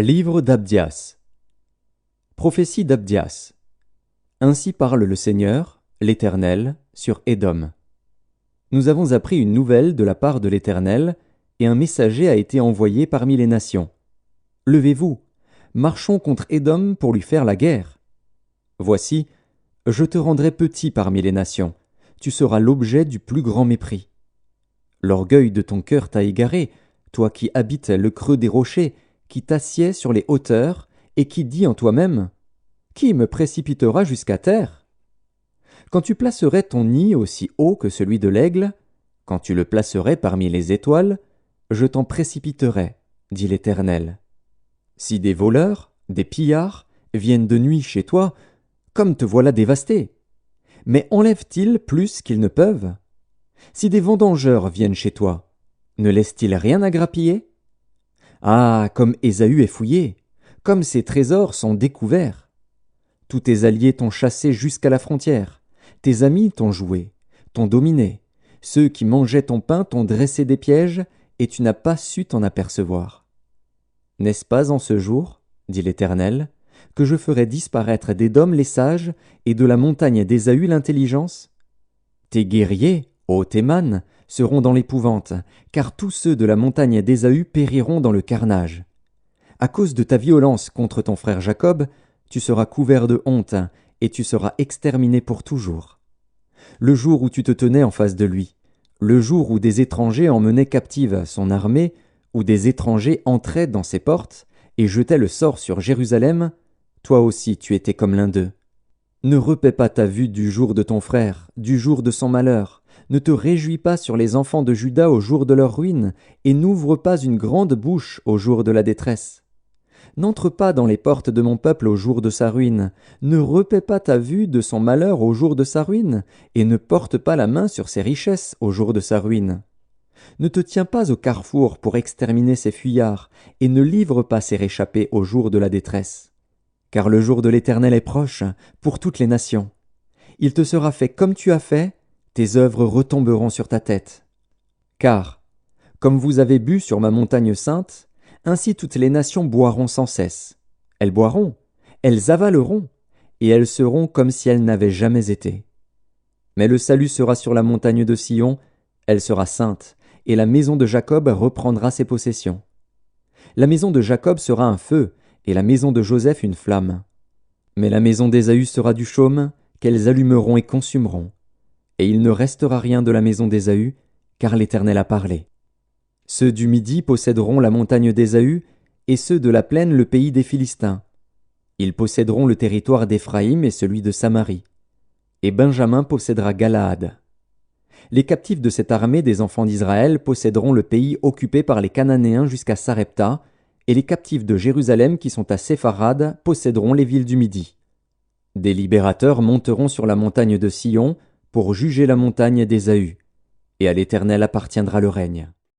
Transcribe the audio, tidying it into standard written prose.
Livre d'Abdias. Prophétie d'Abdias. Ainsi parle le Seigneur, l'Éternel, sur Édom. Nous avons appris une nouvelle de la part de l'Éternel, et un messager a été envoyé parmi les nations. Levez-vous, marchons contre Édom pour lui faire la guerre. Voici, je te rendrai petit parmi les nations, tu seras l'objet du plus grand mépris. L'orgueil de ton cœur t'a égaré, toi qui habites le creux des rochers, qui t'assieds sur les hauteurs, et qui dis en toi-même « Qui me précipitera jusqu'à terre ?» Quand tu placerais ton nid aussi haut que celui de l'aigle, quand tu le placerais parmi les étoiles, je t'en précipiterai, dit l'Éternel. Si des voleurs, des pillards, viennent de nuit chez toi, comme te voilà dévasté, mais enlèvent-ils plus qu'ils ne peuvent? Si des vendangeurs viennent chez toi, ne laissent-ils rien à grappiller? Ah, comme Ésaü est fouillé, comme ses trésors sont découverts. Tous tes alliés t'ont chassé jusqu'à la frontière, tes amis t'ont joué, t'ont dominé, ceux qui mangeaient ton pain t'ont dressé des pièges, et tu n'as pas su t'en apercevoir. N'est-ce pas en ce jour, dit l'Éternel, que je ferai disparaître d'Édom les sages et de la montagne d'Ésaü l'intelligence? Tes guerriers, ô Théman, seront dans l'épouvante, car tous ceux de la montagne d'Ésaü périront dans le carnage. À cause de ta violence contre ton frère Jacob, tu seras couvert de honte, et tu seras exterminé pour toujours. Le jour où tu te tenais en face de lui, le jour où des étrangers emmenaient captive son armée, où des étrangers entraient dans ses portes, et jetaient le sort sur Jérusalem, toi aussi tu étais comme l'un d'eux. Ne repaie pas ta vue du jour de ton frère, du jour de son malheur. Ne te réjouis pas sur les enfants de Juda au jour de leur ruine, et n'ouvre pas une grande bouche au jour de la détresse. N'entre pas dans les portes de mon peuple au jour de sa ruine. Ne repaie pas ta vue de son malheur au jour de sa ruine, et ne porte pas la main sur ses richesses au jour de sa ruine. Ne te tiens pas au carrefour pour exterminer ses fuyards, et ne livre pas ses réchappés au jour de la détresse. Car le jour de l'Éternel est proche pour toutes les nations. Il te sera fait comme tu as fait, tes œuvres retomberont sur ta tête. Car, comme vous avez bu sur ma montagne sainte, ainsi toutes les nations boiront sans cesse. Elles boiront, elles avaleront, et elles seront comme si elles n'avaient jamais été. Mais le salut sera sur la montagne de Sion, elle sera sainte, et la maison de Jacob reprendra ses possessions. La maison de Jacob sera un feu, et la maison de Joseph une flamme. Mais la maison d'Ésaü sera du chaume, qu'elles allumeront et consumeront. Et il ne restera rien de la maison d'Ésaü, car l'Éternel a parlé. Ceux du Midi posséderont la montagne d'Ésaü, et ceux de la plaine le pays des Philistins. Ils posséderont le territoire d'Éphraïm et celui de Samarie. Et Benjamin possédera Galaad. Les captifs de cette armée des enfants d'Israël posséderont le pays occupé par les Cananéens jusqu'à Sarepta, et les captifs de Jérusalem qui sont à Sépharad posséderont les villes du Midi. Des libérateurs monteront sur la montagne de Sion pour juger la montagne d'Ésaü, et à l'Éternel appartiendra le règne.